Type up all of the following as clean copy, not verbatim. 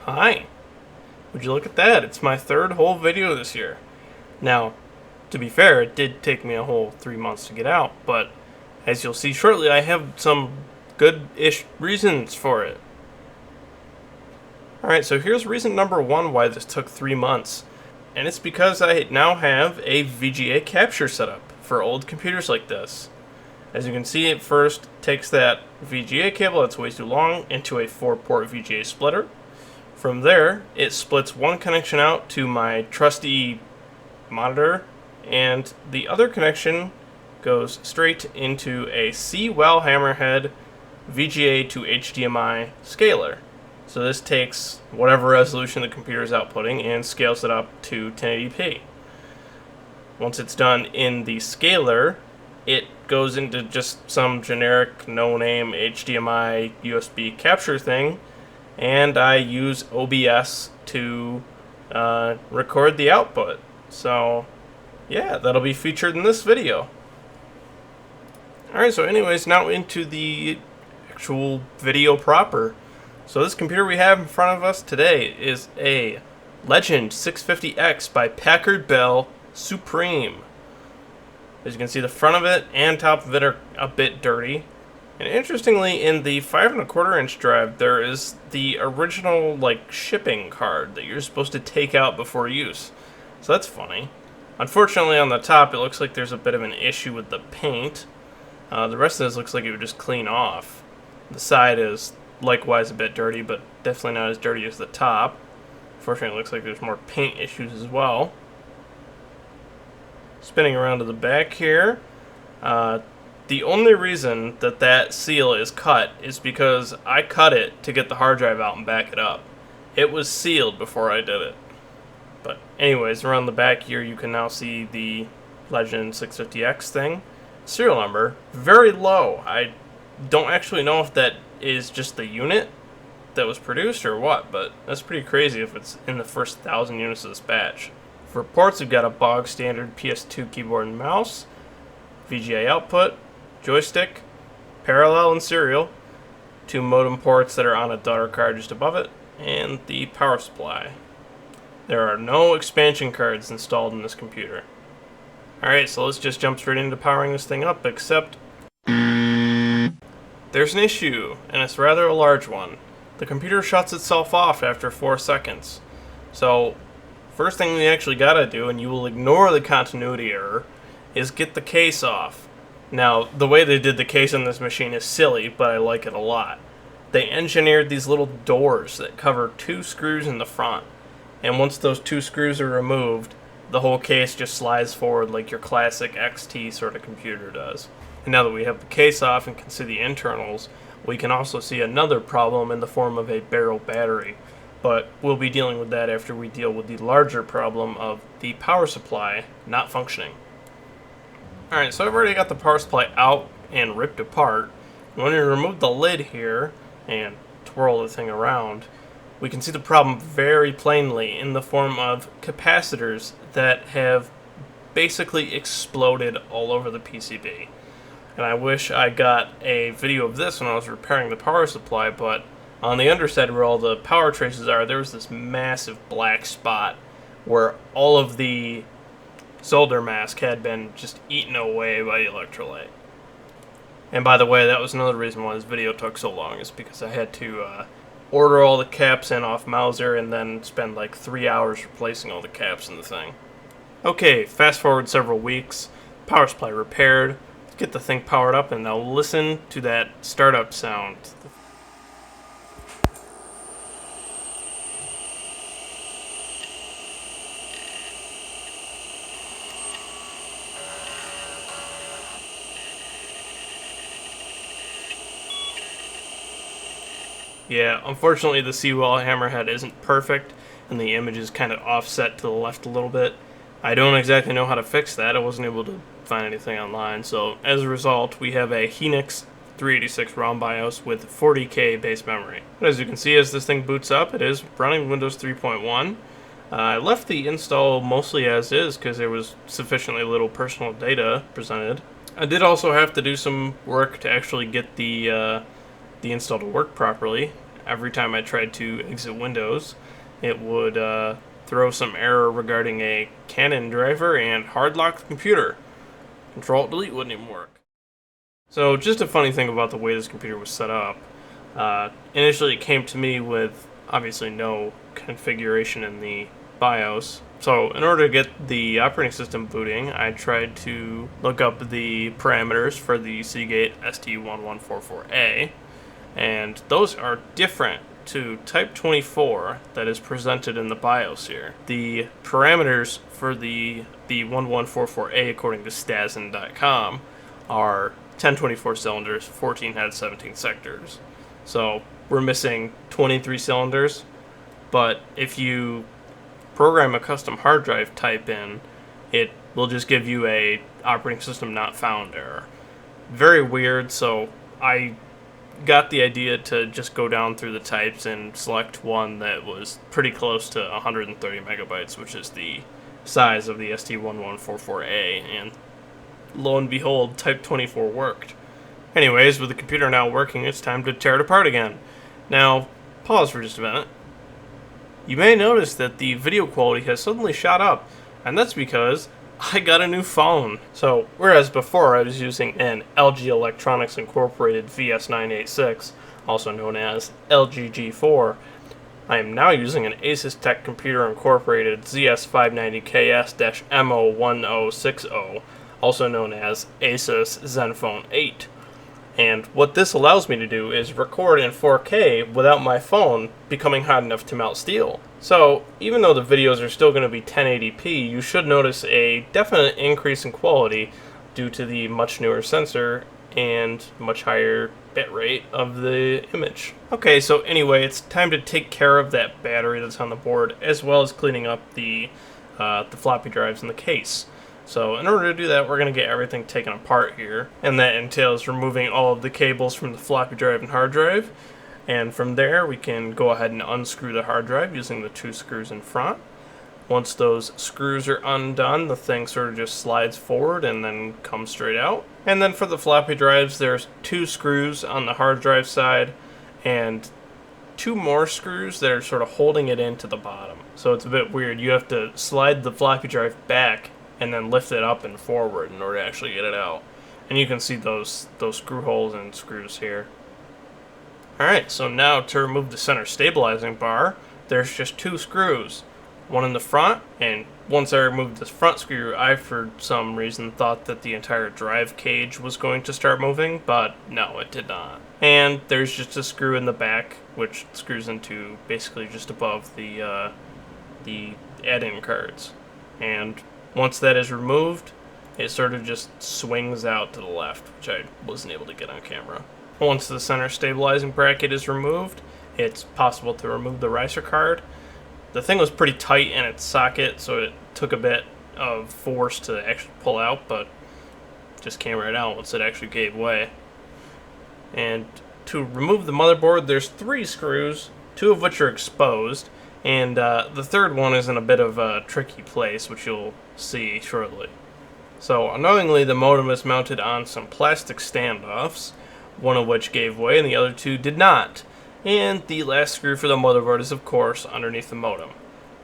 Hi, would you look at that? It's my third whole video this year. Now, to be fair, it did take me a whole 3 months to get out, but as you'll see shortly, I have some good-ish reasons for it. Alright, so here's reason number one why this took 3 months. And it's because I now have a VGA capture setup for old computers like this. As you can see, it first takes that VGA cable that's way too long into a 4-port VGA splitter. From there, it splits one connection out to my trusty monitor, and the other connection goes straight into a C-Well Hammerhead VGA to HDMI scaler. So this takes whatever resolution the computer is outputting and scales it up to 1080p. Once it's done in the scaler, it goes into just some generic no-name HDMI USB capture thing, and I use OBS to record the output. So yeah, that'll be featured in this video. Alright, so anyways, now into the actual video proper. So this computer we have in front of us today is a Legend 650X by Packard Bell Supreme. As you can see, the front of it and top of it are a bit dirty. And interestingly, in the 5¼ inch drive, there is the original shipping card that you're supposed to take out before use. So that's funny. Unfortunately, on the top, it looks like there's a bit of an issue with the paint. The rest of this looks like it would just clean off. The side is likewise a bit dirty, but definitely not as dirty as the top. Unfortunately, it looks like there's more paint issues as well. Spinning around to the back here, the only reason that seal is cut is because I cut it to get the hard drive out and back it up. It was sealed before I did it. But anyways, around the back here you can now see the Legend 650X thing. Serial number, very low. I don't actually know if that is just the unit that was produced or what, but that's pretty crazy if it's in the first 1,000 units of this batch. For ports, we've got a bog standard PS2 keyboard and mouse, VGA output, joystick, parallel and serial, 2 modem ports that are on a daughter card just above it, and the power supply. There are no expansion cards installed in this computer. Alright, so let's just jump straight into powering this thing up, except there's an issue, and it's rather a large one. The computer shuts itself off after 4 seconds. So, first thing we actually gotta do, and you will ignore the continuity error, is get the case off. Now, the way they did the case on this machine is silly, but I like it a lot. They engineered these little doors that cover 2 screws in the front. And once those 2 screws are removed, the whole case just slides forward like your classic XT sort of computer does. And now that we have the case off and can see the internals, we can also see another problem in the form of a barrel battery. But we'll be dealing with that after we deal with the larger problem of the power supply not functioning. Alright, so I've already got the power supply out and ripped apart. When we remove the lid here and twirl the thing around, we can see the problem very plainly in the form of capacitors that have basically exploded all over the PCB. And I wish I got a video of this when I was repairing the power supply, but on the underside where all the power traces are, there was this massive black spot where all of the solder mask had been just eaten away by the electrolyte. And by the way, that was another reason why this video took so long, is because I had to order all the caps in off Mauser and then spend like 3 hours replacing all the caps in the thing. Okay, fast forward several weeks, power supply repaired, let's get the thing powered up, and now listen to that startup sound. Yeah, unfortunately the C-Well Hammerhead isn't perfect, and the image is kind of offset to the left a little bit. I don't exactly know how to fix that. I wasn't able to find anything online, so as a result, we have a Hynix 386 ROM BIOS with 40K base memory. But as you can see, as this thing boots up, it is running Windows 3.1. I left the install mostly as is because there was sufficiently little personal data presented. I did also have to do some work to actually get the install to work properly. every time I tried to exit Windows, it would throw some error regarding a Canon driver and hard lock the computer. Control-Delete wouldn't even work. So just a funny thing about the way this computer was set up. Initially it came to me with obviously no configuration in the BIOS. So in order to get the operating system booting, I tried to look up the parameters for the Seagate ST1144A, and those are different to Type 24 that is presented in the BIOS here. The parameters for the 1144A, according to Stasin.com, are 1024 cylinders, 14 heads, 17 sectors. So we're missing 23 cylinders, but if you program a custom hard drive type in, it will just give you a operating system not found error. Very weird, so I got the idea to just go down through the types and select one that was pretty close to 130 megabytes, which is the size of the ST1144A, and lo and behold, Type 24 worked. Anyways, with the computer now working, it's time to tear it apart again. Now, pause for just a minute. You may notice that the video quality has suddenly shot up, and that's because I got a new phone. So, whereas before I was using an LG Electronics Incorporated VS986, also known as LG G4, I am now using an Asus Tech Computer Incorporated ZS590KS-MO1060, also known as Asus Zenfone 8. And what this allows me to do is record in 4K without my phone becoming hot enough to melt steel. So, even though the videos are still going to be 1080p, you should notice a definite increase in quality due to the much newer sensor and much higher bitrate of the image. Okay, so anyway, it's time to take care of that battery that's on the board, as well as cleaning up the floppy drives in the case. So in order to do that, we're going to get everything taken apart here, and that entails removing all of the cables from the floppy drive and hard drive, and from there we can go ahead and unscrew the hard drive using the 2 screws in front. Once those screws are undone, the thing sort of just slides forward and then comes straight out. And then for the floppy drives, there's 2 screws on the hard drive side and 2 more screws that are sort of holding it into the bottom. So it's a bit weird. You have to slide the floppy drive back and then lift it up and forward in order to actually get it out. And you can see those screw holes and screws here. Alright, so now to remove the center stabilizing bar, there's just 2 screws. One in the front, and once I removed this front screw, I for some reason thought that the entire drive cage was going to start moving, but no, it did not. And there's just a screw in the back, which screws into basically just above the add-in cards. And once that is removed, it sort of just swings out to the left, which I wasn't able to get on camera. Once the center stabilizing bracket is removed, it's possible to remove the riser card. The thing was pretty tight in its socket, so it took a bit of force to actually pull out, but just came right out once it actually gave way. And to remove the motherboard, there's 3 screws, 2 of which are exposed, and the third one is in a bit of a tricky place, which you'll see shortly. So unknowingly, the modem is mounted on some plastic standoffs, one of which gave way and the other 2 did not. And the last screw for the motherboard is, of course, underneath the modem.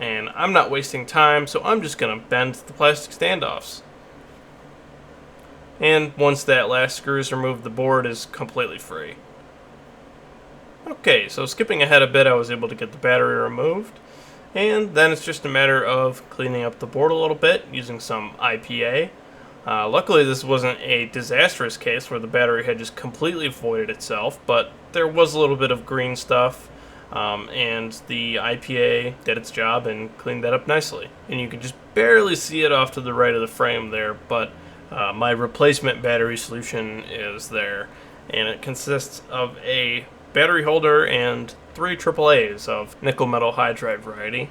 And I'm not wasting time, so I'm just going to bend the plastic standoffs. And once that last screw is removed, the board is completely free. Okay, so skipping ahead a bit, I was able to get the battery removed. And then it's just a matter of cleaning up the board a little bit using some IPA. Luckily, this wasn't a disastrous case where the battery had just completely voided itself, but there was a little bit of green stuff, and the IPA did its job and cleaned that up nicely. And you can just barely see it off to the right of the frame there, but my replacement battery solution is there, and it consists of a battery holder and 3 AAAs of nickel metal hydride variety.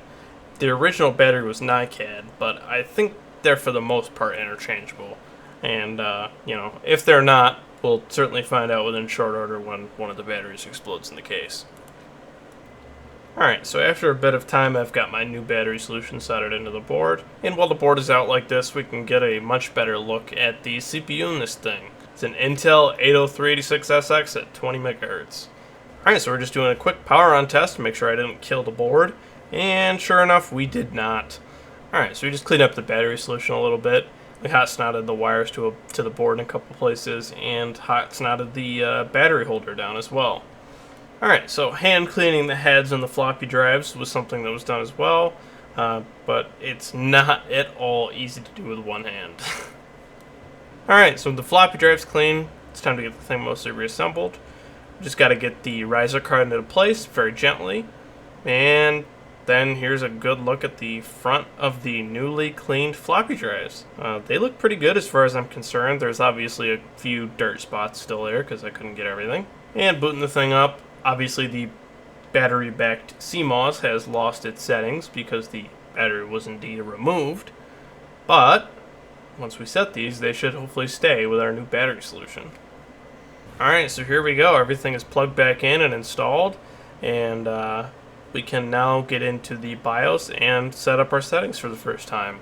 The original battery was NiCad, but I think they're for the most part interchangeable. And, if they're not, we'll certainly find out within short order when one of the batteries explodes in the case. Alright, so after a bit of time, I've got my new battery solution soldered into the board. And while the board is out like this, we can get a much better look at the CPU in this thing. It's an Intel 80386SX at 20 MHz. Alright, so we're just doing a quick power on test to make sure I didn't kill the board, and sure enough, we did not. Alright, so we just cleaned up the battery solution a little bit. We hot snotted the wires to the board in a couple places, and hot snotted the battery holder down as well. Alright, so hand cleaning the heads and the floppy drives was something that was done as well, but it's not at all easy to do with one hand. Alright, so the floppy drive's clean. It's time to get the thing mostly reassembled. Just got to get the riser card into place very gently, and then here's a good look at the front of the newly cleaned floppy drives. They look pretty good as far as I'm concerned. There's obviously a few dirt spots still there because I couldn't get everything. And booting the thing up, obviously the battery-backed CMOS has lost its settings because the battery was indeed removed. But once we set these, they should hopefully stay with our new battery solution. Alright, so here we go. Everything is plugged back in and installed, and we can now get into the BIOS and set up our settings for the first time.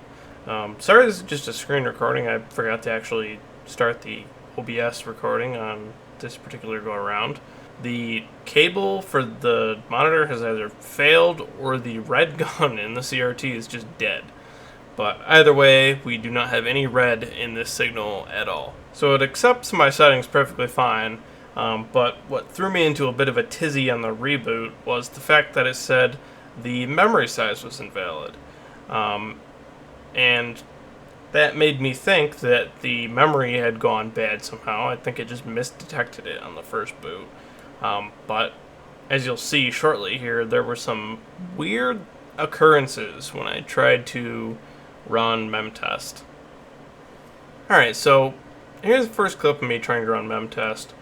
Sorry, this is just a screen recording. I forgot to actually start the OBS recording on this particular go-around. The cable for the monitor has either failed or the red gun in the CRT is just dead. But either way, we do not have any red in this signal at all. So it accepts my settings perfectly fine, but what threw me into a bit of a tizzy on the reboot was the fact that it said the memory size was invalid. And that made me think that the memory had gone bad somehow. I think it just misdetected it on the first boot. But as you'll see shortly here, there were some weird occurrences when I tried to run memtest. Alright, so here's the first clip of me trying to run memtest.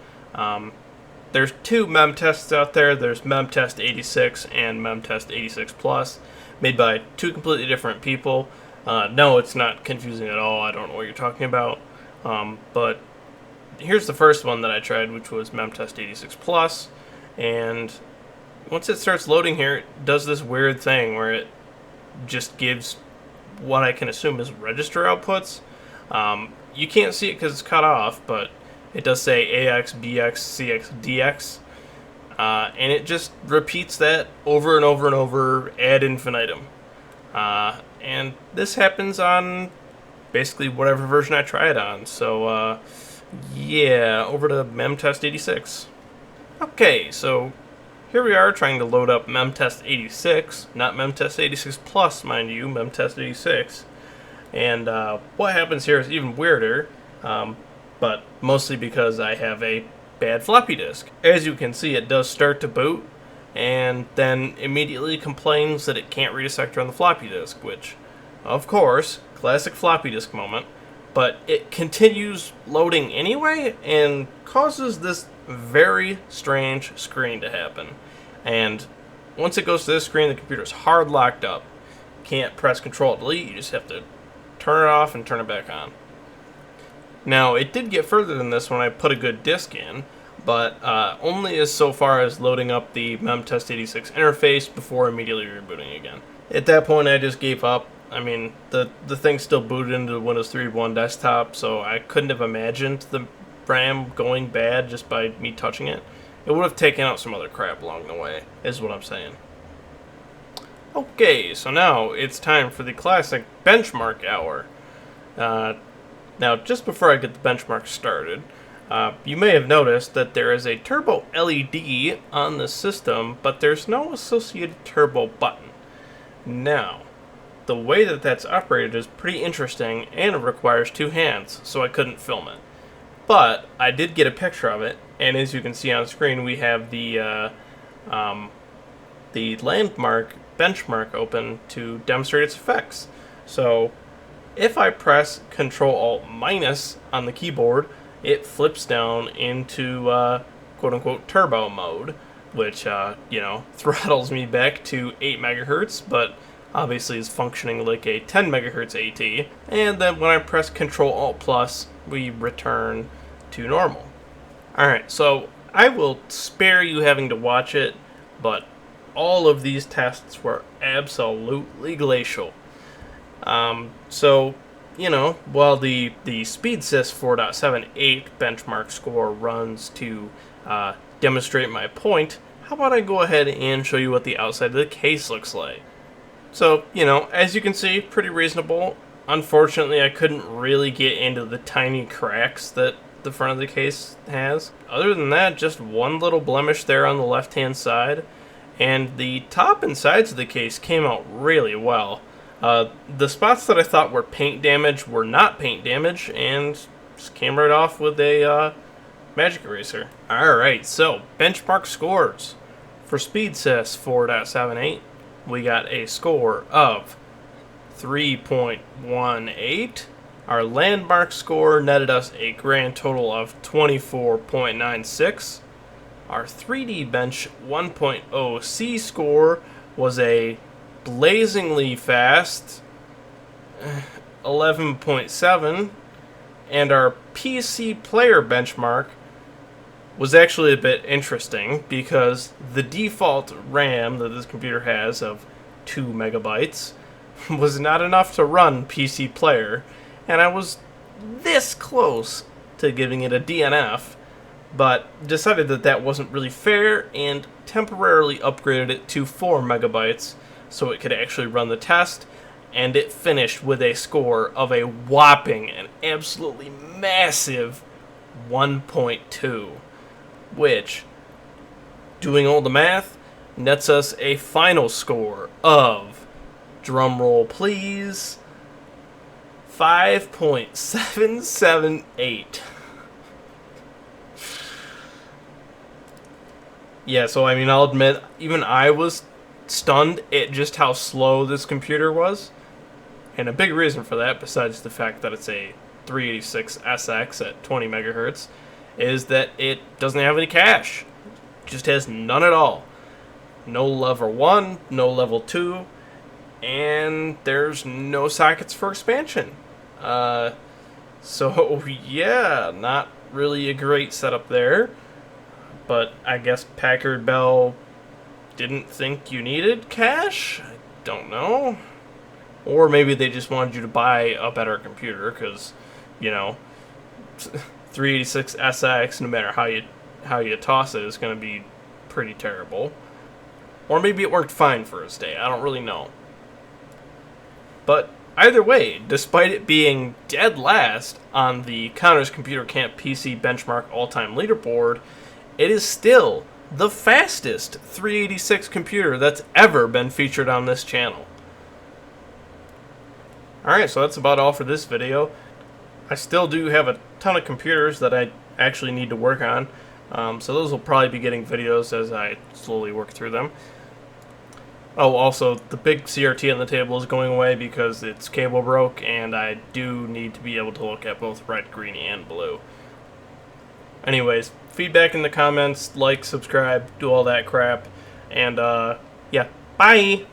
There's two memtests out there. There's memtest 86 and memtest 86 plus, made by two completely different people. No, it's not confusing at all. I don't know what you're talking about. But here's the first one that I tried, which was memtest 86 plus, and once it starts loading here, it does this weird thing where it just gives what I can assume is register outputs. You can't see it because it's cut off, but it does say AX, BX, CX, DX, and it just repeats that over and over and over ad infinitum. And this happens on basically whatever version I try it on. So yeah, over to memtest 86. Okay, so here we are trying to load up memtest 86, not memtest 86 plus, mind you, memtest 86. And what happens here is even weirder, but mostly because I have a bad floppy disk. As you can see, it does start to boot, and then immediately complains that it can't read a sector on the floppy disk, which, of course, classic floppy disk moment, but it continues loading anyway and causes this very strange screen to happen. And once it goes to this screen, the computer's hard locked up. Can't press Control Delete, you just have to turn it off and turn it back on. Now, it did get further than this when I put a good disk in, but only as so far as loading up the memtest 86 interface before immediately rebooting again. At that point, I just gave up. I mean, the thing still booted into the Windows 3.1 desktop, so I couldn't have imagined the RAM going bad just by me touching it. It would have taken out some other crap along the way, is what I'm saying. Okay, so now it's time for the classic benchmark hour. Now, just before I get the benchmark started, you may have noticed that there is a turbo LED on the system, but there's no associated turbo button. Now, the way that that's operated is pretty interesting, and it requires two hands, so I couldn't film it. But I did get a picture of it, and as you can see on screen, we have the landmark benchmark open to demonstrate its effects. So if I press Control-Alt-minus on the keyboard, it flips down into quote-unquote turbo mode, which throttles me back to 8 megahertz, but obviously is functioning like a 10 megahertz AT. And then when I press Control-Alt-plus, we return to normal. Alright, so I will spare you having to watch it, but all of these tests were absolutely glacial. So, while the SpeedSys 4.78 benchmark score runs to demonstrate my point how about I go ahead and show you what the outside of the case looks like. So, you know, as you can see, pretty reasonable. Unfortunately, I couldn't really get into the tiny cracks that the front of the case has. Other than that, just one little blemish there on the left-hand side. And the top and sides of the case came out really well. The spots that I thought were paint damage were not paint damage, and just came right off with a magic eraser. Alright, so benchmark scores. For Speed Sys 4.78, we got a score of 3.18. Our landmark score netted us a grand total of 24.96. Our 3D Bench 1.0 C score was a blazingly fast 11.7. And our PC player benchmark was actually a bit interesting because the default RAM that this computer has of 2 megabytes was not enough to run PC player, and I was this close to giving it a DNF, but decided that that wasn't really fair and temporarily upgraded it to 4 megabytes so it could actually run the test, and it finished with a score of a whopping and absolutely massive 1.2, which, doing all the math, nets us a final score of, drumroll please, 5.778. Yeah, so I mean, I'll admit, even I was stunned at just how slow this computer was. And a big reason for that, besides the fact that it's a 386SX at 20 megahertz, is that it doesn't have any cache. It just has none at all. No level 1, no level 2, and there's no sockets for expansion. So yeah, not really a great setup there. But I guess Packard Bell didn't think you needed cache? I don't know. Or maybe they just wanted you to buy a better computer, because, you know, 386SX, no matter how you toss it, is going to be pretty terrible. Or maybe it worked fine for its day. I don't really know. But either way, despite it being dead last on the Connor's Computer Camp PC Benchmark All-Time Leaderboard, it is still the fastest 386 computer that's ever been featured on this channel. Alright, so that's about all for this video. I still do have a ton of computers that I actually need to work on, so those will probably be getting videos as I slowly work through them. Oh, also, the big CRT on the table is going away because its cable broke, and I do need to be able to look at both red, green, and blue. Anyways, feedback in the comments, like, subscribe, do all that crap, and yeah, bye!